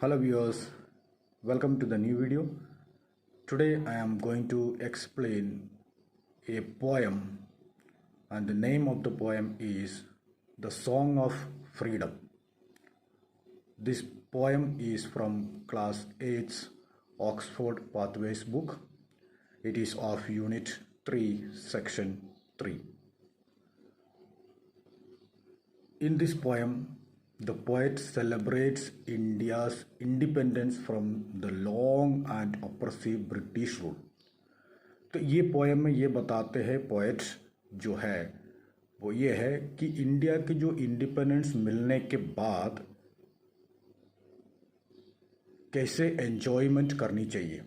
Hello viewers, welcome to the new video. Today I am going to explain a poem and the name of the poem is The Song of Freedom. This poem is from class 8's Oxford Pathways book. It is of unit 3 section 3. In this poem, the poet celebrates India's independence from the long and oppressive British rule. तो ये poem में ये बताते हैं poet जो है वो ये है कि इंडिया की जो इंडिपेंडेंस मिलने के बाद कैसे एंजॉयमेंट करनी चाहिए।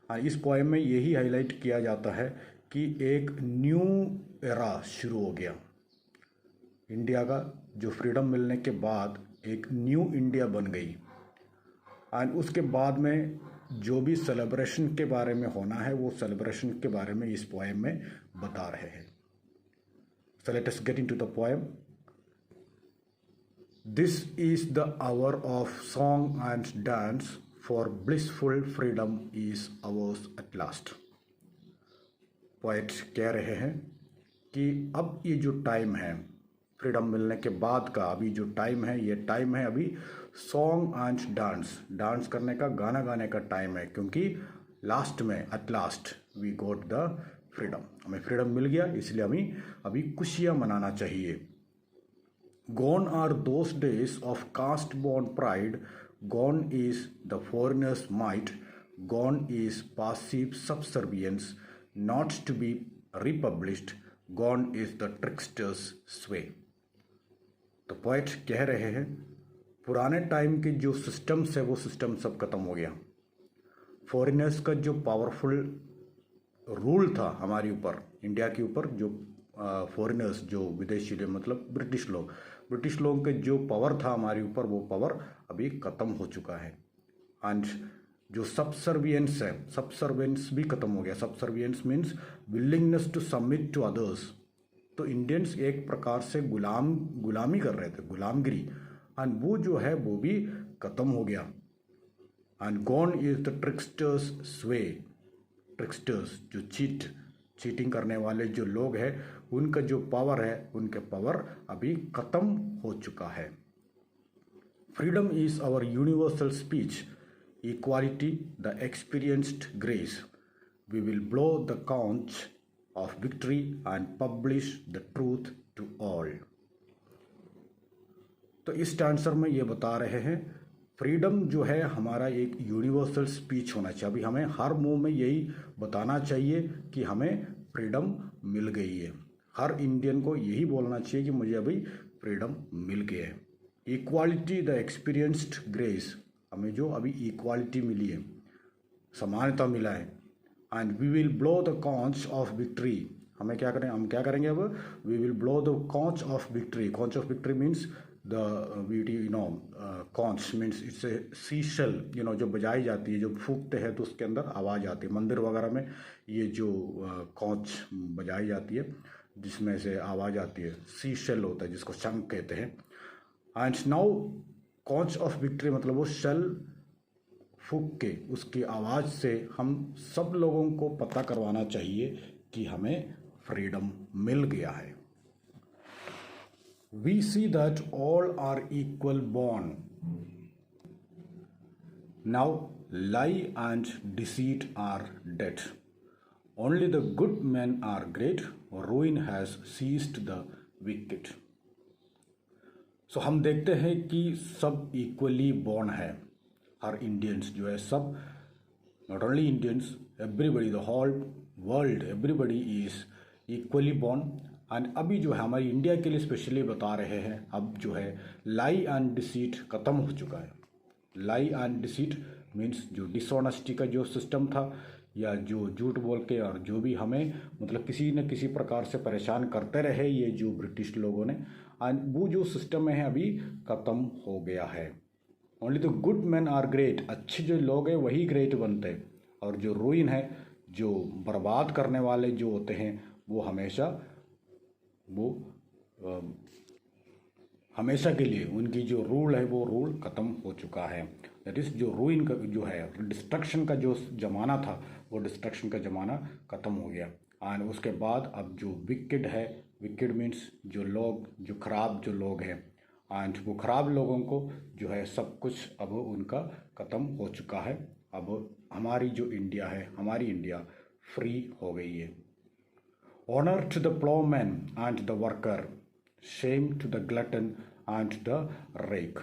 और इस पोएम में यही हाईलाइट किया जाता है कि एक न्यू एरा शुरू हो गया। इंडिया का जो फ्रीडम मिलने के बाद एक न्यू इंडिया बन गई एंड उसके बाद में जो भी सेलिब्रेशन के बारे में होना है वो सेलिब्रेशन के बारे में इस पोएम में बता रहे हैं। So let us get into the poem. This is the hour of song and dance for blissful freedom is ours at last. Poet कह रहे हैं कि अब ये जो टाइम है फ्रीडम मिलने के बाद का, अभी जो टाइम है ये टाइम है अभी सॉन्ग एंड डांस करने का, गाना गाने का टाइम है, क्योंकि लास्ट में at last we got the freedom, हमें फ्रीडम मिल गया, इसलिए हमें अभी खुशियाँ मनाना चाहिए। Gone are those days of caste born pride, gone is the foreigners might, gone is passive subservience not to be republished, gone is the tricksters sway. तो पोएट कह रहे हैं पुराने टाइम के जो सिस्टम्स है वो सिस्टम सब खत्म हो गया। फॉरेनर्स का जो पावरफुल रूल था हमारे ऊपर, इंडिया के ऊपर, जो फॉरेनर्स जो विदेशी मतलब ब्रिटिश लोगों के जो पावर था हमारे ऊपर वो पावर अभी ख़त्म हो चुका है। एंड जो सबसर्वियंस है, सबसर्वेंस भी खत्म हो गया। Subservience means willingness to submit to others. तो इंडियंस एक प्रकार से गुलामी कर रहे थे, गुलामगिरी, एंड वो जो है वो भी खत्म हो गया। And gone is the tricksters स्वे। ट्रिक्स्टर्स जो चीटिंग करने वाले जो लोग हैं उनका जो पावर है, उनके पावर अभी खत्म हो चुका है। Freedom is our universal speech, equality the experienced grace, we will blow the conch of victory and publish the truth to all। तो इस आंसर में ये बता रहे हैं फ्रीडम जो है हमारा एक यूनिवर्सल स्पीच होना चाहिए। अभी हमें हर मुंह में यही बताना चाहिए कि हमें फ्रीडम मिल गई है। हर इंडियन को यही बोलना चाहिए कि मुझे अभी फ्रीडम मिल गया है। इक्वालिटी द एक्सपीरियंस्ड ग्रेस, हमें जो अभी इक्वालिटी मिली है, समानता मिला है। And we will blow the conch of victory, हमें क्या करें, हम क्या करेंगे अब, we will blow the conch of victory. Conch of victory means conch means it's a sea shell, जो बजाई जाती है, जो फूकते हैं तो उसके अंदर आवाज़ आती है। मंदिर वगैरह में ये जो कॉन्च बजाई जाती है जिसमें से आवाज़ आती है, सी शेल होता है जिसको शंख कहते हैं। And now conch of victory मतलब वो शेल फूक के उसकी आवाज़ से हम सब लोगों को पता करवाना चाहिए कि हमें फ्रीडम मिल गया है। We see that all are equal born, now lie and deceit are dead, only the good man are great, ruin has seized the wicked. So हम देखते हैं कि सब इक्वली बॉर्न है। हर इंडियंस जो है सब, not only Indians, everybody, the whole world, everybody is equally born. And अभी जो है हमारी इंडिया के लिए स्पेशली बता रहे हैं, अब जो है लाई एंड डिसीट ख़त्म हो चुका है। लाई एंड डिसीट मीन्स जो डिसऑनेस्टी का जो सिस्टम था, या जो झूठ बोल के और जो भी हमें मतलब किसी न किसी प्रकार से परेशान करते रहे ये जो ब्रिटिश लोगों ने, एंड वो जो सिस्टम है अभी ख़त्म हो गया है। Only the good man are great, अच्छे जो लोग हैं वही ग्रेट बनते हैं, और जो रूइन है, जो बर्बाद करने वाले जो होते हैं वो हमेशा वो हमेशा के लिए उनकी जो रूल है वो रूल ख़त्म हो चुका है। दैट इज़ जो रूइन का जो है डिस्ट्रक्शन का जो ज़माना था वो डिस्ट्रक्शन का ज़माना ख़त्म हो गया। एंड उसके बाद अब जो विकेड है, विकेड मीन्स जो लोग जो ख़राब जो लोग हैं, एंड वो ख़राब लोगों को जो है सब कुछ अब उनका ख़त्म हो चुका है। अब हमारी जो इंडिया है, हमारी इंडिया फ्री हो गई है। Honour to the ploughman and the worker, shame to the glutton and the rake.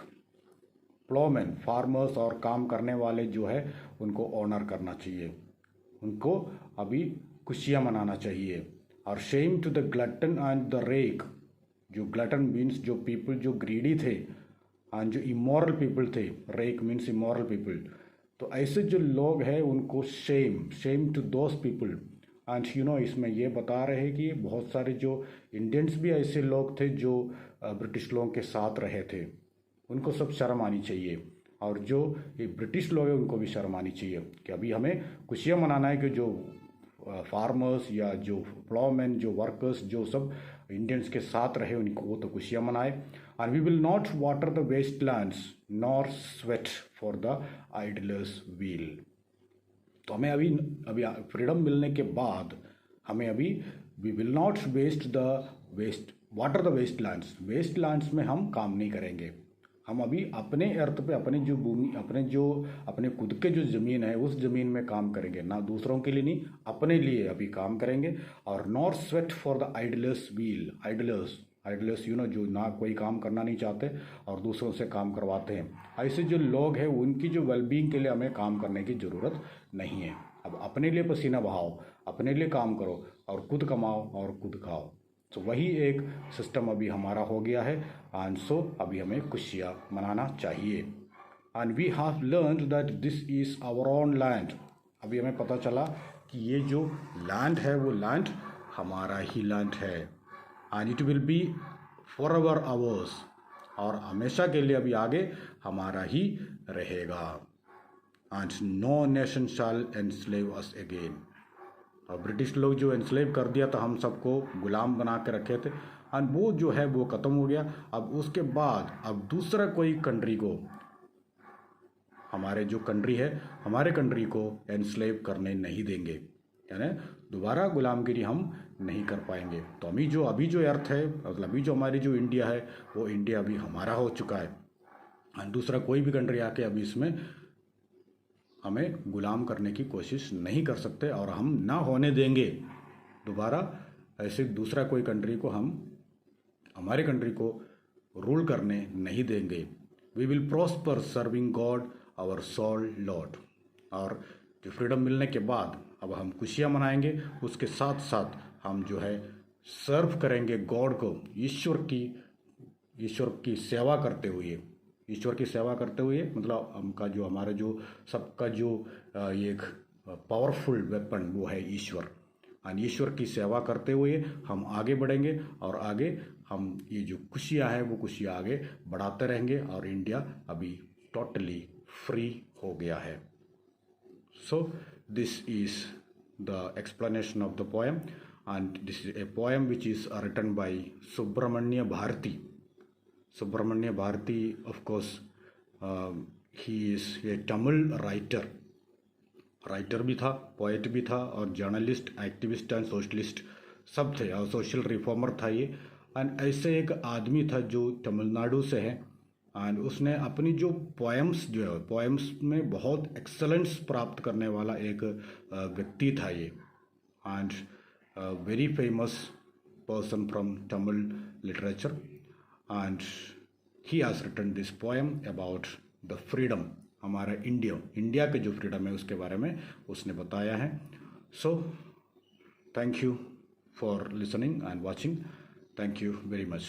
Ploughman farmers और काम करने वाले जो है उनको ऑनर करना चाहिए, उनको अभी खुशियाँ मनाना चाहिए। और shame to the glutton and the rake, जो ग्लटन मीन्स जो पीपल जो ग्रीडी थे एंड जो इमोरल पीपल थे, रेक मीन्स इमोरल पीपल। तो ऐसे जो लोग हैं उनको shame to those people. And इसमें ये बता रहे हैं कि बहुत सारे जो इंडियंस भी ऐसे लोग थे जो ब्रिटिश लोगों के साथ रहे थे, उनको सब शर्म आनी चाहिए। और जो ये ब्रिटिश लोग हैं उनको भी शर्म आनी चाहिए कि अभी हमें खुशियाँ मनाना है कि जो फार्मर्स या जो प्लॉमैन जो वर्कर्स जो सब इंडियंस के साथ रहे उनको वो तो खुशियाँ मनाए। And we will not water the waste lands nor sweat for the idlers wheel. तो हमें अभी फ्रीडम मिलने के बाद हमें अभी we will not water the waste lands में हम काम नहीं करेंगे। हम अभी अपने अर्थ पे अपने जो भूमि अपने खुद के जो ज़मीन है उस ज़मीन में काम करेंगे, ना दूसरों के लिए नहीं, अपने लिए अभी काम करेंगे। और not sweat for the idlers wheel. Idlers जो ना कोई काम करना नहीं चाहते और दूसरों से काम करवाते हैं, ऐसे जो लोग हैं उनकी जो वेलबींग के लिए हमें काम करने की ज़रूरत नहीं है। अब अपने लिए पसीना बहाओ, अपने लिए काम करो और खुद कमाओ और खुद खाओ। तो वही एक सिस्टम अभी हमारा हो गया है। एंड सो अभी हमें खुशियाँ मनाना चाहिए। And we have learned that this is our own land. अभी हमें पता चला कि ये जो लैंड है वो लैंड हमारा ही लैंड है। And it will be for ever ours, और हमेशा के लिए अभी आगे हमारा ही रहेगा। And no nation shall enslave us again. और ब्रिटिश लोग जो एनस्लेव कर दिया था, हम सबको गुलाम बना के रखे थे, और वो जो है वो ख़त्म हो गया। अब उसके बाद अब दूसरा कोई कंट्री को, हमारे जो कंट्री है हमारे कंट्री को एनस्लेव करने नहीं देंगे, यानी दोबारा गुलामगिरी हम नहीं कर पाएंगे। तो अभी जो अर्थ है, मतलब अभी जो हमारी जो इंडिया है वो इंडिया अभी हमारा हो चुका है। और दूसरा कोई भी कंट्री आके अभी इसमें हमें गुलाम करने की कोशिश नहीं कर सकते, और हम ना होने देंगे दोबारा ऐसे दूसरा कोई कंट्री को हम हमारे कंट्री को रूल करने नहीं देंगे। We will prosper serving God our sole lord. और जो फ्रीडम मिलने के बाद अब हम खुशियाँ मनाएंगे, उसके साथ साथ हम जो है सर्व करेंगे गॉड को, ईश्वर की सेवा करते हुए। ईश्वर की सेवा करते हुए मतलब हमका जो हमारा जो सबका जो ये एक पावरफुल वेपन वो है ईश्वर। और ईश्वर की सेवा करते हुए हम आगे बढ़ेंगे, और आगे हम ये जो खुशियाँ हैं वो खुशियाँ आगे बढ़ाते रहेंगे, और इंडिया अभी टोटली फ्री हो गया है। So this is the explanation of the poem, and this is a poem which is written by Subramanya Bharati. Subramanya Bharati, of course, he is a Tamil writer भी था, poet भी था, और journalist, activist and socialist सब थे, और social reformer था ये। एंड ऐसे एक आदमी था जो तमिलनाडु से है, एंड उसने अपनी जो पोएम्स जो है पोएम्स में बहुत एक्सलेंस प्राप्त करने वाला एक व्यक्ति था ये, and very famous person from Tamil literature. And he has written this poem about the freedom. हमारा इंडिया के जो फ्रीडम है उसके बारे में उसने बताया है। So thank you for listening and watching. Thank you very much.